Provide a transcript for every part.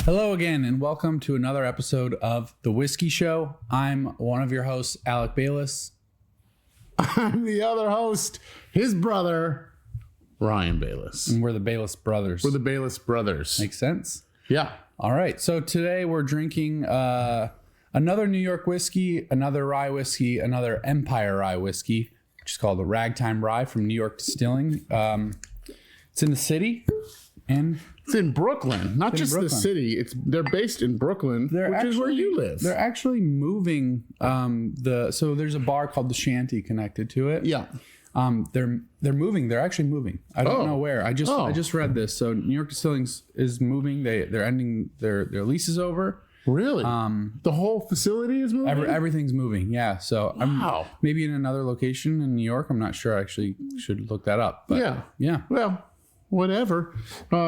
Hello again, and welcome to another episode of The Whiskey Show. I'm one of your hosts, Alec Balas. I'm the other host, his brother, Ryan Balas. And we're the Balas Brothers. We're the Balas Brothers. Makes sense? Yeah. All right, so today we're drinking another New York whiskey, another rye whiskey, another Empire rye whiskey, which is called the Ragtime Rye from New York Distilling. It's in the city, and it's in Brooklyn, not just the city. They're based in Brooklyn, which is where you live. They're actually moving so there's a bar called the Shanty connected to it. Yeah. They're moving. They're actually moving. I don't know where. I just read this. So New York Distilling is moving. They're ending their lease is over. Really? The whole facility is moving? Everything's moving. Yeah. So I'm maybe in another location in New York. I'm not sure. I actually should look that up. But yeah. Well, whatever.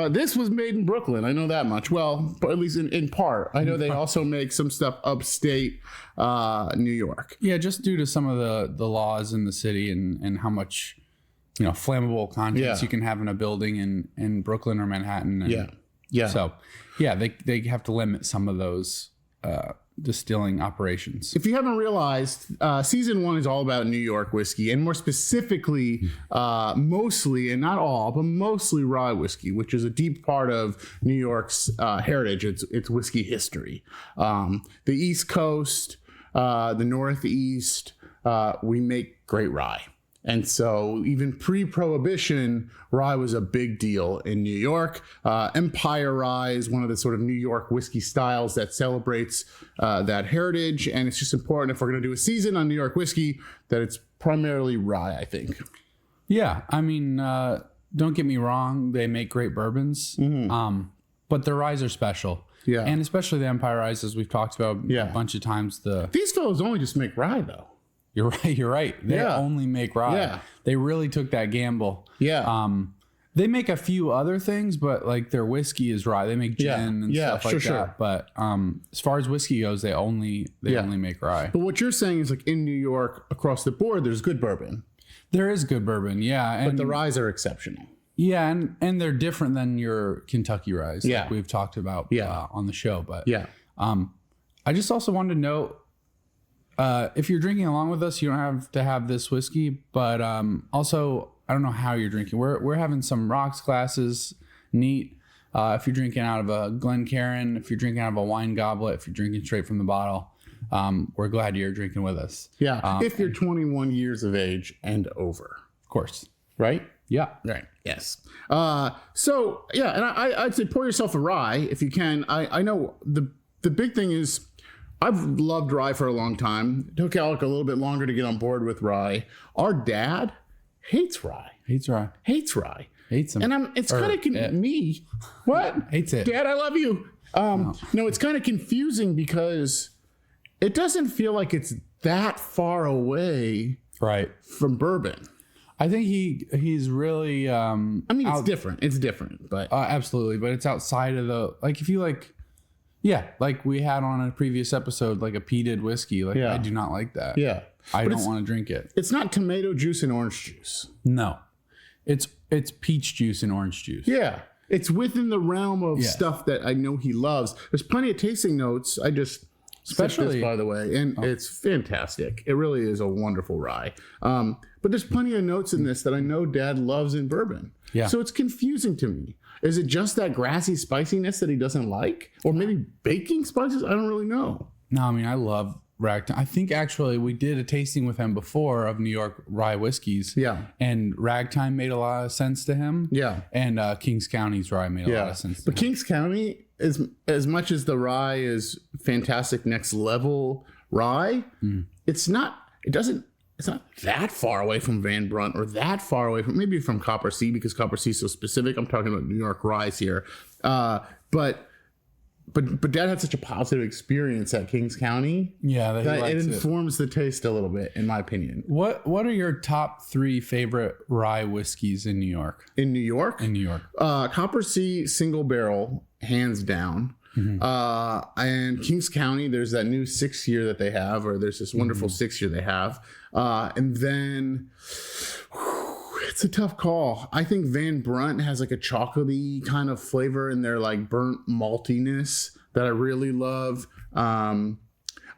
This was made in Brooklyn. I know that much. Well, at least in part. I know they also make some stuff upstate New York. Yeah, just due to some of the laws in the city and how much flammable contents you can have in a building in Brooklyn or Manhattan. And So they have to limit some of those distilling operations. If you haven't realized, season 1 is all about New York whiskey, and more specifically, mostly, and not all, but mostly rye whiskey, which is a deep part of New York's heritage, its whiskey history. The East Coast, the Northeast, we make great rye. And so even pre-Prohibition, rye was a big deal in New York. Empire rye is one of the sort of New York whiskey styles that celebrates that heritage. And it's just important, if we're going to do a season on New York whiskey, that it's primarily rye, I think. Yeah. I mean, don't get me wrong. They make great bourbons, but their ryes are special. Yeah. And especially the Empire ryes, as we've talked about a bunch of times. These fellows only just make rye, though. You're right. They only make rye. Yeah. They really took that gamble. Yeah. They make a few other things, but like their whiskey is rye. They make gin and stuff like that. But as far as whiskey goes, they only make rye. But what you're saying is, like, in New York, across the board, there's good bourbon. There is good bourbon, yeah. But the ryes are exceptional. Yeah, and they're different than your Kentucky ryes, like we've talked about on the show. But I just also wanted to note, if you're drinking along with us, you don't have to have this whiskey, but also, I don't know how you're drinking. We're having some rocks glasses, neat. If you're drinking out of a Glencairn, if you're drinking out of a wine goblet, if you're drinking straight from the bottle, we're glad you're drinking with us. Yeah, if you're 21 years of age and over. Of course. Right? Yeah. Right. Yes. And I'd say pour yourself a rye if you can. I know the big thing is, I've loved rye for a long time. It took Alec a little bit longer to get on board with rye. Our dad hates rye. Hates rye. Hates him. And it's kind of me. What? Hates it. Dad, I love you. No, it's kind of confusing because it doesn't feel like it's that far away from bourbon. I think he's really it's different. It's different, but absolutely, but it's outside of the, like, if you like we had on a previous episode, like a peated whiskey. I do not like that. Yeah. I don't want to drink it. It's not tomato juice and orange juice. No. It's peach juice and orange juice. Yeah. It's within the realm of stuff that I know he loves. There's plenty of tasting notes. I just especially this, by the way, and it's fantastic. It really is a wonderful rye. But there's plenty of notes in this that I know Dad loves in bourbon. Yeah. So it's confusing to me. Is it just that grassy spiciness that he doesn't like? Or maybe baking spices? I don't really know. No, I mean, I love Ragtime. I think actually we did a tasting with him before of New York rye whiskeys. Yeah. And Ragtime made a lot of sense to him. Yeah. And Kings County's rye made a lot of sense to him. But Kings County, as much as the rye is fantastic next level rye, it's not that far away from Van Brunt or that far away from maybe from Copper Sea, because Copper Sea is so specific. I'm talking about New York rye here. But Dad had such a positive experience at Kings County. Yeah, that it informs the taste a little bit, in my opinion. What are your top 3 favorite rye whiskeys in New York? In New York? In New York. Copper Sea single barrel, hands down. And Kings County, there's that new 6 year that they have, or there's this wonderful 6 year they have. And then It's a tough call. I think Van Brunt has like a chocolatey kind of flavor in their like burnt maltiness that I really love.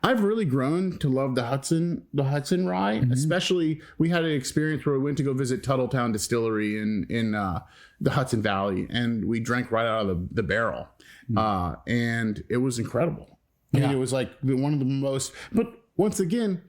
I've really grown to love the Hudson rye. Especially, we had an experience where we went to go visit Tuttletown Distillery in the Hudson Valley, and we drank right out of the barrel, and it was incredible. I mean, it was like one of the most. But once again,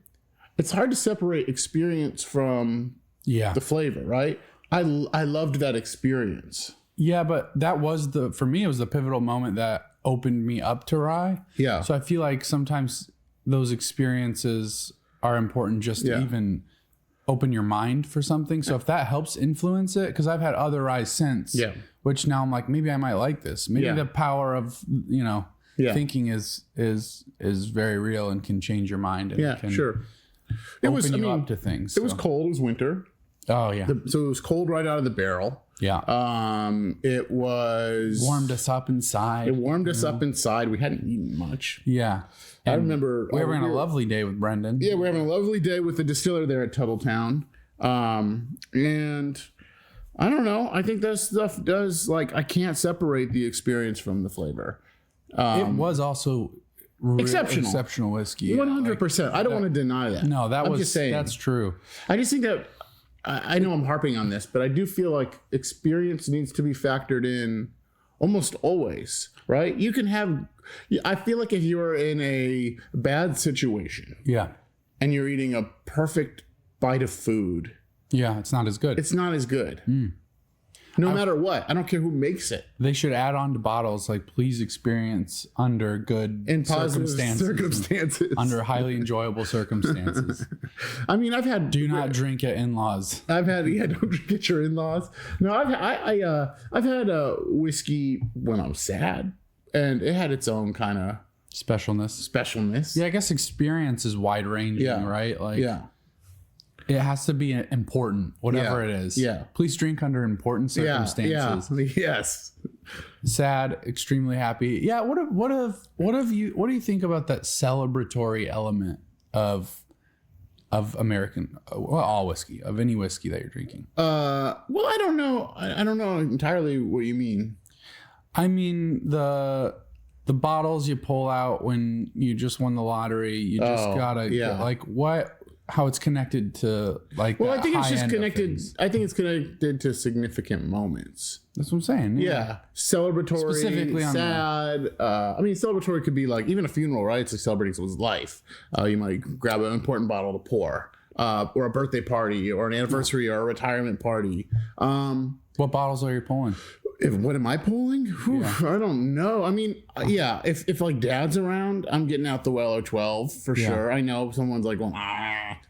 it's hard to separate experience from the flavor, right? I loved that experience. Yeah, but that was for me, it was the pivotal moment that opened me up to rye. Yeah. So I feel like sometimes those experiences are important just to even open your mind for something. So if that helps influence it, because I've had other ryes since, which now I'm like, maybe I might like this. Maybe the power of, thinking is very real and can change your mind. And can open you up to things. It was cold. It was winter. Oh yeah. So it was cold right out of the barrel. Yeah. It was warmed us up inside. It warmed us up inside. We hadn't eaten much. Yeah. I remember we were having a lovely day with Brendan. Yeah, we're having a lovely day with the distiller there at Tuttletown. And I don't know. I think that stuff does, like, I can't separate the experience from the flavor. It was also exceptional whiskey. 100%. I don't want to deny that. No, that's true. I just think that I know I'm harping on this, but I do feel like experience needs to be factored in almost always, right? You can have, I feel like if you're in a bad situation, and you're eating a perfect bite of food, it's not as good. It's not as good. No matter what. I don't care who makes it. They should add on to bottles, like, please experience under good circumstances. Under highly enjoyable circumstances. I mean, I've had... Do not drink at in-laws. I've had... Yeah, don't drink at your in-laws. No, I've had a whiskey when I was sad, and it had its own kind of... Specialness. Yeah, I guess experience is wide-ranging, right? Like, it has to be important, whatever it is. Yeah. Please drink under important circumstances. Yeah. Yes. Sad, extremely happy. Yeah. What do you think about that celebratory element of American, all whiskey, of any whiskey that you're drinking? Well, I don't know. I don't know entirely what you mean. I mean, the bottles you pull out when you just won the lottery, you just gotta like how it's connected to, like, well, I think it's just connected. I think it's connected to significant moments. That's what I'm saying. Yeah. Celebratory, specifically sad. I mean, celebratory could be like even a funeral, right? It's like celebrating someone's life. You might grab an important bottle to pour, or a birthday party, or an anniversary, or a retirement party. What bottles are you pulling? What am I pulling? Whew, I don't know. I mean, if like dad's around, I'm getting out the Weller 12 for sure. I know someone's like, well,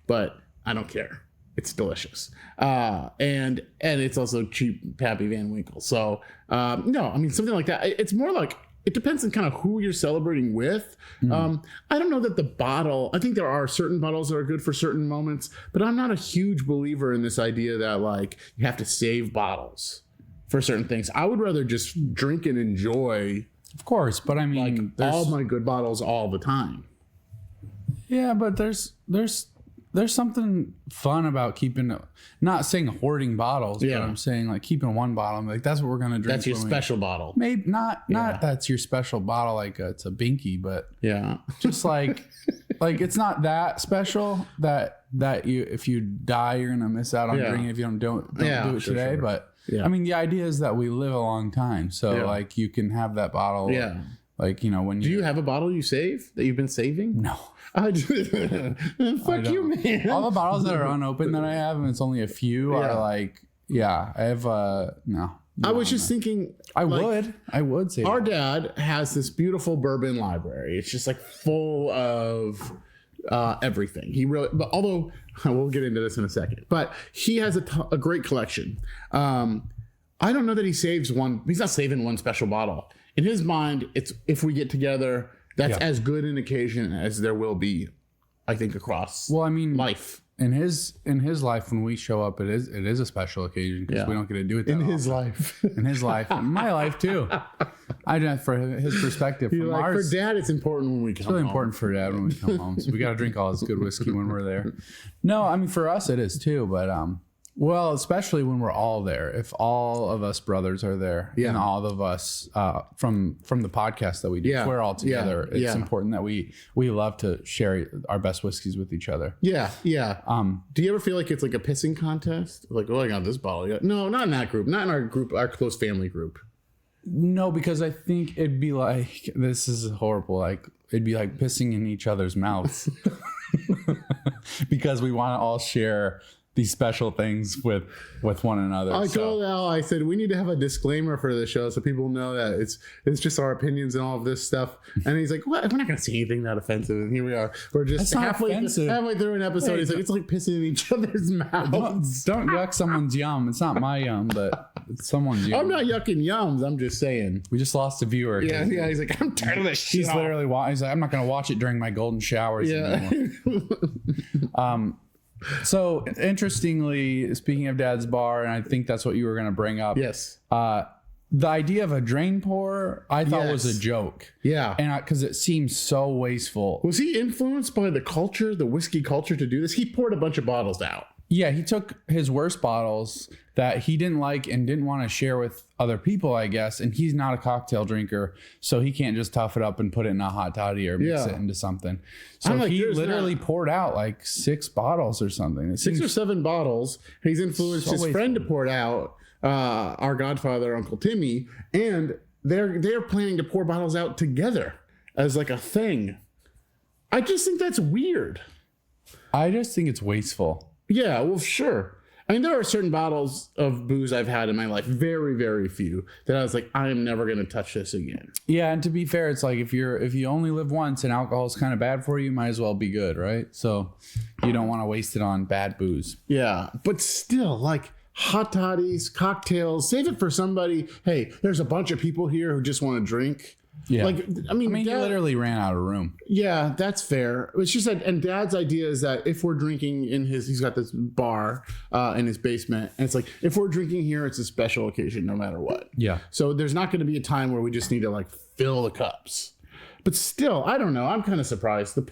but I don't care. It's delicious. And it's also cheap Pappy Van Winkle. So, no, I mean, something like that. It's more like, it depends on kind of who you're celebrating with. I don't know that the bottle, I think there are certain bottles that are good for certain moments, but I'm not a huge believer in this idea that, like, you have to save bottles for certain things. I would rather just drink and enjoy. Of course, but I mean, like, all my good bottles all the time. Yeah, but there's something fun about keeping, not saying hoarding bottles, but I'm saying, like, keeping one bottle. I'm like, that's what we're gonna drink. That's your special bottle. Maybe not that's your special bottle, like it's a binky, but just like it's not that special that you, if you die, you're gonna miss out on drinking if you don't do it today. Sure. But I mean, the idea is that we live a long time, so like you can have that bottle. Yeah. Like, when do you have a bottle you save that you've been saving? No. Fuck you, man. All the bottles that are unopened that I have, and it's only a few, are like, I have no. I was just thinking, I would say our dad has this beautiful bourbon library. It's just like full of everything. He really, but although we'll get into this in a second, but he has a great collection. I don't know that he saves one. He's not saving one special bottle. In his mind, it's, if we get together, that's as good an occasion as there will be, I think, across life. In his life, when we show up, it is a special occasion because we don't get to do it that in often. his life. In his life. In my life, too. I don't, for his perspective. From like, ours, for Dad, it's important when we come home. It's really important for Dad when we come home. So we got to drink all this good whiskey when we're there. No, I mean, for us, it is, too. But Well, especially when we're all there. If all of us brothers are there, and all of us from the podcast that we do, if we're all together, it's important that we love to share our best whiskeys with each other. Yeah. Do you ever feel like it's like a pissing contest? Like, oh, I got this bottle. No, not in that group. Not in our group, our close family group. No, because I think it'd be like, this is horrible. Like, it'd be like pissing in each other's mouths because we want to all share these special things with one another. I told Al, I said, we need to have a disclaimer for the show so people know that it's just our opinions and all of this stuff. And he's like, what? We're not going to say anything that offensive. And here we are. We're just halfway through an episode. He's like, it's like pissing in each other's mouths. Don't yuck someone's yum. It's not my yum, but it's someone's yum. I'm not yucking yums. I'm just saying. We just lost a viewer. Yeah. He's like, I'm tired of this shit. He's literally, he's like, I'm not going to watch it during my golden showers anymore. So interestingly, speaking of Dad's Bar, and I think that's what you were going to bring up. Yes. The idea of a drain pour, I thought was a joke. Yeah. And because it seems so wasteful. Was he influenced by the culture, the whiskey culture to do this? He poured a bunch of bottles out. Yeah, he took his worst bottles that he didn't like and didn't want to share with other people, I guess. And he's not a cocktail drinker, so he can't just tough it up and put it in a hot toddy or mix it into something. So he literally poured out like 6 bottles or something. 6 or 7 bottles. He's influenced his friend to pour it out, our godfather, Uncle Timmy, and they're planning to pour bottles out together as like a thing. I just think that's weird. I just think it's wasteful. Yeah, well, sure. I mean, there are certain bottles of booze I've had in my life, very, very few, that I was like, I am never going to touch this again. Yeah, and to be fair, it's like if you only live once and alcohol is kind of bad for you, might as well be good, right? So you don't want to waste it on bad booze. Yeah, but still, like hot toddies, cocktails, save it for somebody. Hey, there's a bunch of people here who just want to drink. Yeah. Like, I mean, he literally ran out of room. Yeah, that's fair. It's just that, and Dad's idea is that if we're drinking he's got this bar in his basement, and it's like, if we're drinking here, it's a special occasion no matter what. Yeah. So there's not going to be a time where we just need to like fill the cups. But still, I don't know. I'm kind of surprised. The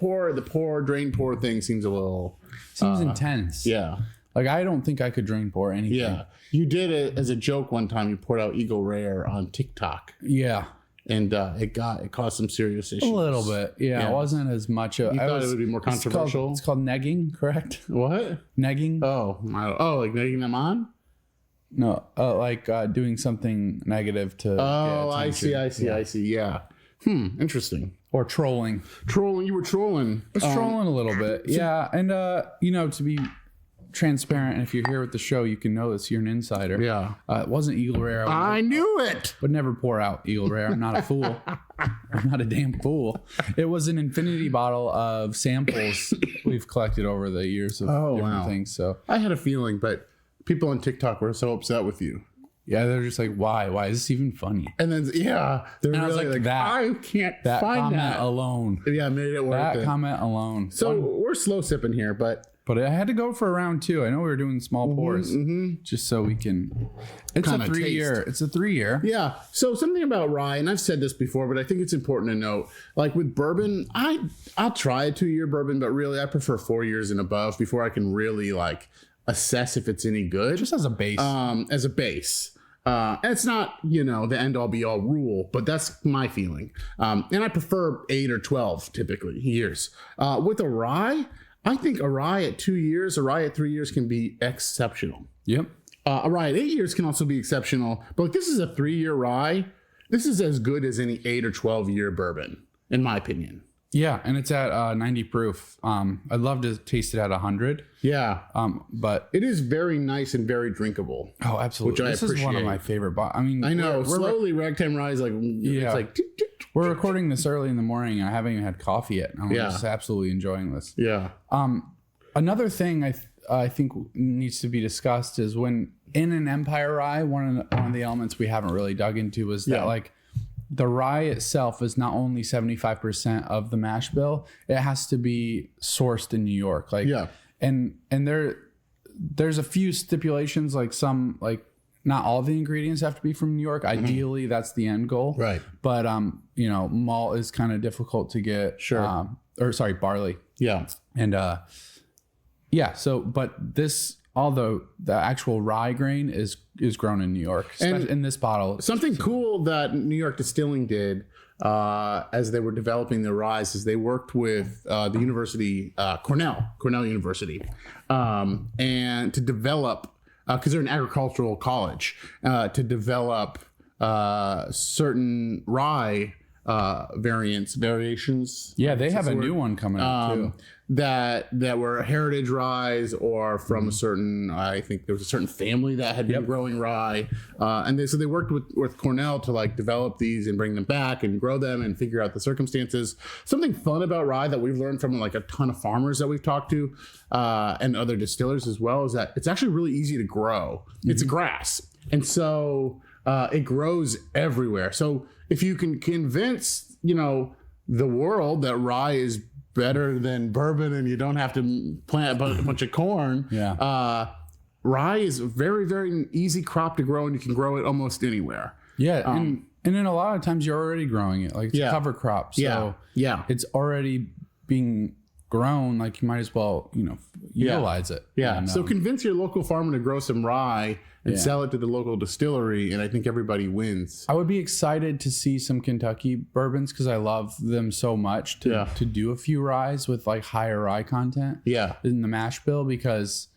drain pour thing seems a little... Seems intense. Yeah. Like, I don't think I could drain pour anything. Yeah. You did it as a joke one time. You poured out Eagle Rare on TikTok. Yeah. And it caused some serious issues. A little bit. Yeah. It wasn't as much. You thought it would be more controversial? It's called negging, correct? What? Negging? Oh, like negging them on? No, like doing something negative to get attention. I see. Yeah. Interesting. Or trolling. You were trolling. I was trolling a little bit. Yeah. And, to be transparent, and if you're here with the show, you can know this. You're an insider. Yeah. It wasn't Eagle Rare. I knew it. Would never pour out Eagle Rare. I'm not a fool. I'm not a damn fool. It was an infinity bottle of samples we've collected over the years of different things. So I had a feeling, but people on TikTok were so upset with you. Yeah, they're just like, why? Why is this even funny? And then, they're really like, I can't find that alone. Yeah, made it worth it. That comment alone. So we're slow sipping here, but I had to go for a round 2. I know we were doing small pours just so we can. It's a 3-year. It's a 3-year. Yeah. So something about rye, and I've said this before, but I think it's important to note. Like with bourbon, I'll try a 2-year bourbon, but really I prefer 4 years and above before I can really like assess if it's any good. Just as a base. And it's not, the end all be all rule, but that's my feeling. And I prefer 8 or 12 typically years. With a rye, I think a rye at 2 years, a rye at 3 years can be exceptional. Yep. A rye at 8 years can also be exceptional. But like, this is a 3-year rye. This is as good as any 8 or 12-year bourbon, in my opinion. Yeah, and it's at 90 proof. I'd love to taste it at 100. Yeah. But it is very nice and very drinkable. Oh, absolutely. This is one of my favorite. I know. Slowly, ragtime rye is like, it's like... We're recording this early in the morning, and I haven't even had coffee yet. I'm just absolutely enjoying this. Yeah. Another thing I think needs to be discussed is when in an Empire rye, one of the elements we haven't really dug into was that like the rye itself is not only 75% of the mash bill; it has to be sourced in New York. And there's a few stipulations, like some like. Not all the ingredients have to be from New York. Ideally, that's the end goal. Right. But, malt is kind of difficult to get. Sure. Barley. Yeah. And, but this all the actual rye grain is grown in New York, especially in this bottle. Something cool that New York Distilling did as they were developing their rye is they worked with the university, Cornell University, and to develop, because they're an agricultural college, to develop certain rye variations. Yeah, they have a new one coming out too. That were heritage ryes or from a certain, I think there was a certain family that had been growing rye. And they worked with Cornell to like develop these and bring them back and grow them and figure out the circumstances. Something fun about rye that we've learned from like a ton of farmers that we've talked to and other distillers as well is that it's actually really easy to grow. It's a grass. And so it grows everywhere. So if you can convince, the world that rye is better than bourbon and you don't have to plant a bunch of corn. Rye is a very, very easy crop to grow and you can grow it almost anywhere. Yeah. And then a lot of times you're already growing it. Like it's a cover crop. So it's already being grown. Like you might as well, utilize it. Yeah. And, so convince your local farmer to grow some rye and sell it to the local distillery, and I think everybody wins. I would be excited to see some Kentucky bourbons because I love them so much to do a few ryes with like higher rye content in the mash bill because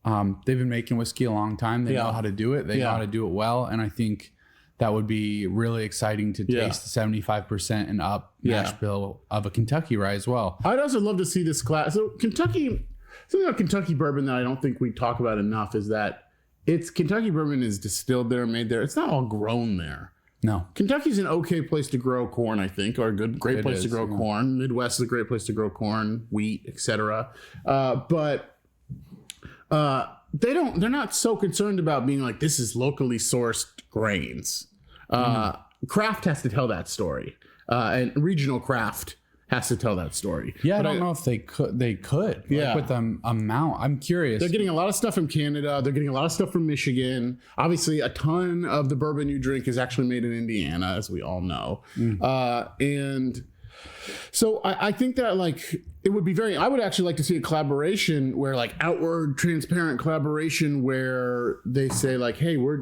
they've been making whiskey a long time. They know how to do it. They know how to do it well, and I think that would be really exciting to taste the 75% and up mash bill of a Kentucky rye as well. I'd also love to see this class. So something about Kentucky bourbon that I don't think we talk about enough is that Kentucky bourbon is distilled there, made there. It's not all grown there. No. Kentucky's an okay place to grow corn, I think, or a great place to grow corn. Midwest is a great place to grow corn, wheat, etc. But they're not so concerned about being like, this is locally sourced grains. Craft has to tell that story. And regional craft has to tell that story. Yeah, but I don't know if they could. Like with the amount. I'm curious. They're getting a lot of stuff from Canada. They're getting a lot of stuff from Michigan. Obviously, a ton of the bourbon you drink is actually made in Indiana, as we all know. And so I think that like it would be I would actually like to see a collaboration where like outward transparent collaboration where they say like, hey, we're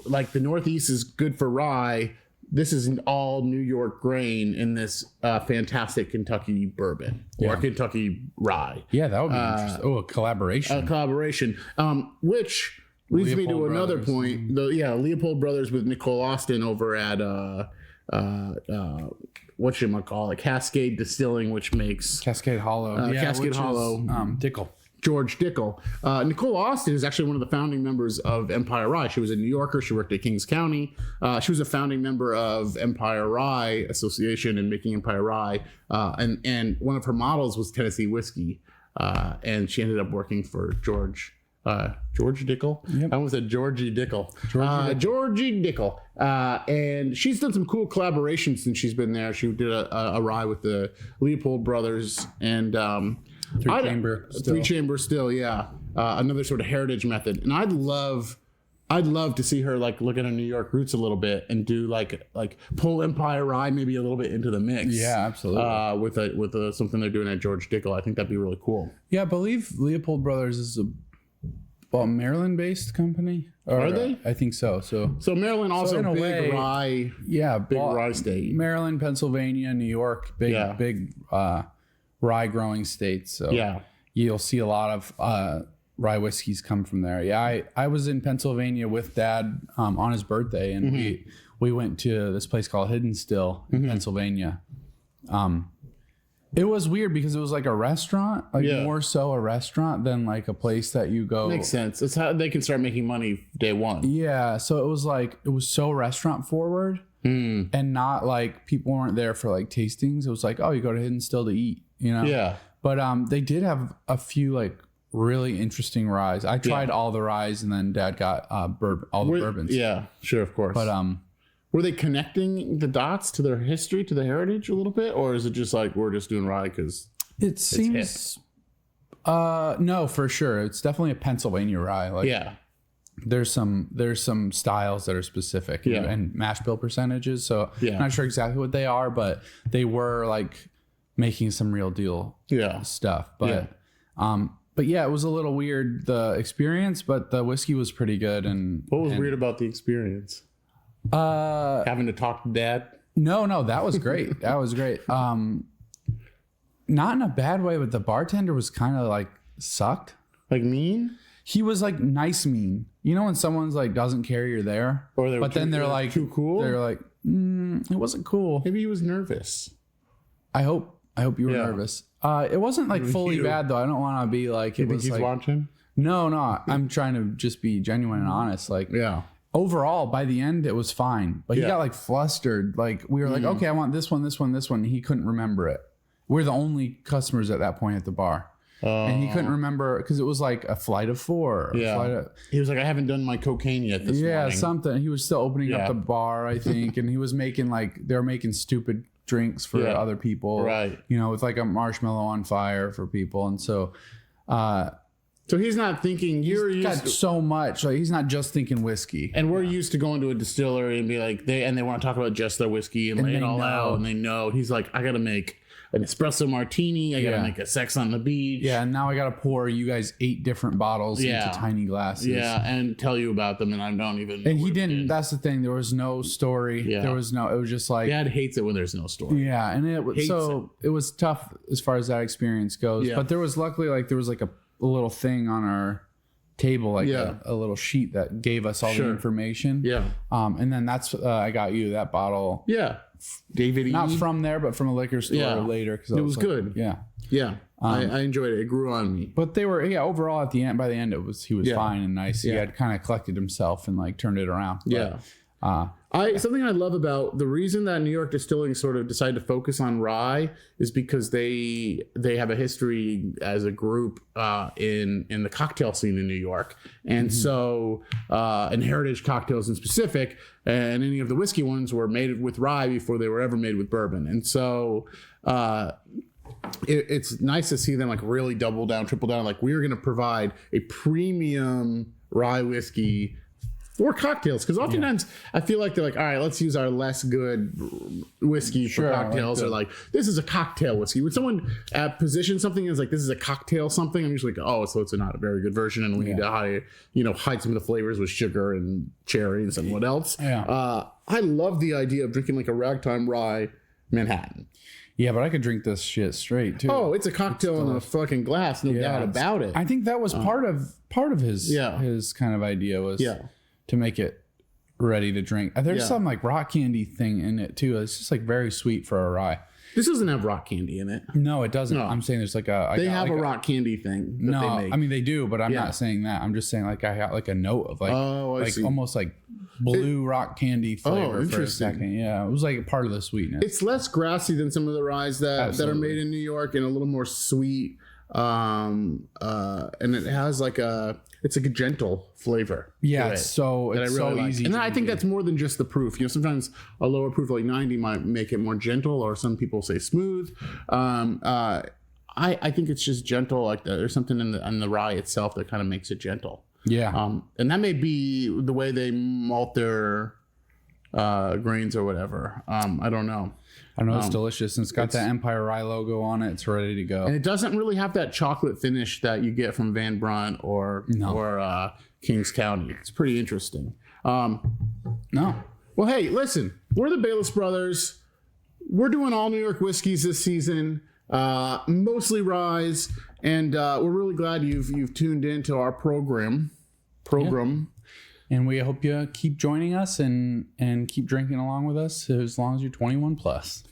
like the Northeast is good for rye. This is an all New York grain in this fantastic Kentucky bourbon or Kentucky rye. Yeah, that would be interesting. Oh, a collaboration. A collaboration, which leads me to another point. Leopold Brothers with Nicole Austin over at whatchamacallit, Cascade Distilling, which makes Cascade Hollow. Cascade Hollow. Dickel. George Dickel. Nicole Austin is actually one of the founding members of Empire Rye. She was a New Yorker. She worked at Kings County. She was a founding member of Empire Rye Association and making Empire Rye. And one of her models was Tennessee whiskey. And she ended up working for George Dickel. Yep. I almost said Georgie Dickel. Georgie Dickel. And she's done some cool collaborations since she's been there. She did a rye with the Leopold Brothers and three chamber still, another sort of heritage method. And I'd love to see her like look at her New York roots a little bit and do like pull Empire Rye maybe a little bit into the mix. Yeah, absolutely. With something they're doing at George Dickel. I think that'd be really cool. Yeah, I believe Leopold Brothers is a Maryland-based company. Are they? I think so. So Maryland also in a big rye. Yeah, big rye state. Maryland, Pennsylvania, New York, big rye growing states. So you'll see a lot of rye whiskeys come from there. Yeah, I was in Pennsylvania with Dad on his birthday, and we went to this place called Hidden Still in Pennsylvania. It was weird because it was like a restaurant, more so a restaurant than like a place that you go. Makes sense. It's how they can start making money day one. Yeah, so it was so restaurant forward, and not like people weren't there for like tastings. It was like, oh, you go to Hidden Still to eat, Yeah. But they did have a few like really interesting ryes. I tried all the ryes, and then Dad got all the bourbons. Yeah, sure, of course. But were they connecting the dots to their history, to the heritage a little bit, or is it just like we're just doing rye because it seems? No, for sure, it's definitely a Pennsylvania rye. Like, there's some styles that are specific, and mash bill percentages. So I'm not sure exactly what they are, but they were like making some real deal stuff. But but yeah, it was a little weird, the experience, but the whiskey was pretty good. And what was weird about the experience? Having to talk to Dad? No, that was great. That was great. Not in a bad way, but the bartender was kind of like sucked. Like mean? He was like nice mean. You know when someone's like doesn't care you're there, but then they're like too cool. They're like, it wasn't cool. Maybe he was nervous. I hope you were nervous. It wasn't like fully bad though. I don't want to be like it was. He's like watching. No. I'm trying to just be genuine and honest. Like overall, by the end, it was fine. But he got like flustered. Like we were like, okay, I want this one. He couldn't remember it. We're the only customers at that point at the bar. And he couldn't remember because it was like a flight of 4. He was like, I haven't done my cocaine yet this morning. Something. He was still opening up the bar, I think. And he was making they were making stupid drinks for other people. Right. You know, with like a marshmallow on fire for people. And so... so he's not thinking he's got so much. Like he's not just thinking whiskey. And we're used to going to a distillery and be like, they want to talk about just their whiskey and lay it all out. And they know. He's like, I got to make an espresso martini. I got to make a sex on the beach. Yeah. And now I got to pour you guys 8 different bottles into tiny glasses. Yeah. And tell you about them. And I don't even know. And he didn't. That's the thing. There was no story. Yeah. There was no, it was just like. Dad hates it when there's no story. Yeah. And it was tough as far as that experience goes. Yeah. But there was luckily there was like a little thing on our table, like a little sheet that gave us all the information. Yeah. And then that's I got you that bottle. Yeah. David, not from there, but from a liquor store later because it was good. Yeah. Yeah. I enjoyed it. It grew on me. But they were overall at the end. By the end, he was fine and nice. He had kind of collected himself and like turned it around. But, something I love about the reason that New York Distilling sort of decided to focus on rye is because they have a history as a group in the cocktail scene in New York, and so and heritage cocktails in specific, and any of the whiskey ones were made with rye before they were ever made with bourbon, and so. It's nice to see them like really double down, triple down. Like we're going to provide a premium rye whiskey for cocktails, because oftentimes I feel like they're like, all right, let's use our less good whiskey for cocktails, or like this is a cocktail whiskey. When someone positions something as like this is a cocktail something, I'm usually like, oh, so it's not a very good version, and we need to hide some of the flavors with sugar and cherries and what else. I love the idea of drinking like a ragtime rye Manhattan. Yeah, but I could drink this shit straight too. Oh, it's a cocktail in a fucking glass, no doubt about it. I think that was part of his kind of idea was to make it ready to drink. There's some like rock candy thing in it too. It's just like very sweet for a rye. This doesn't have rock candy in it. No, it doesn't. No. I'm saying there's like they have a rock candy thing. No, they make. I mean they do, but I'm not saying that. I'm just saying like I got like a note of like almost like blue rock candy flavor for a second. Yeah, it was like a part of the sweetness. It's less grassy than some of the ryes that are made in New York, and a little more sweet. And it has like it's like a gentle flavor. Yeah, it's really so easy. And then I think that's more than just the proof. Sometimes a lower proof like 90 might make it more gentle, or some people say smooth. I think it's just gentle. Like there's something in the rye itself that kind of makes it gentle. Yeah. And that may be the way they malt their grains or whatever. I don't know. It's delicious, and it's got that Empire Rye logo on it. It's ready to go, and it doesn't really have that chocolate finish that you get from Van Brunt or Kings County. It's pretty interesting. No, well, hey, listen, we're the Balas Brothers. We're doing all New York whiskeys this season, mostly ryes, and we're really glad you've tuned into our program. And we hope you keep joining us and keep drinking along with us as long as you're 21 plus.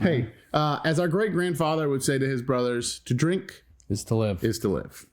Hey, as our great grandfather would say to his brothers, to drink is to live.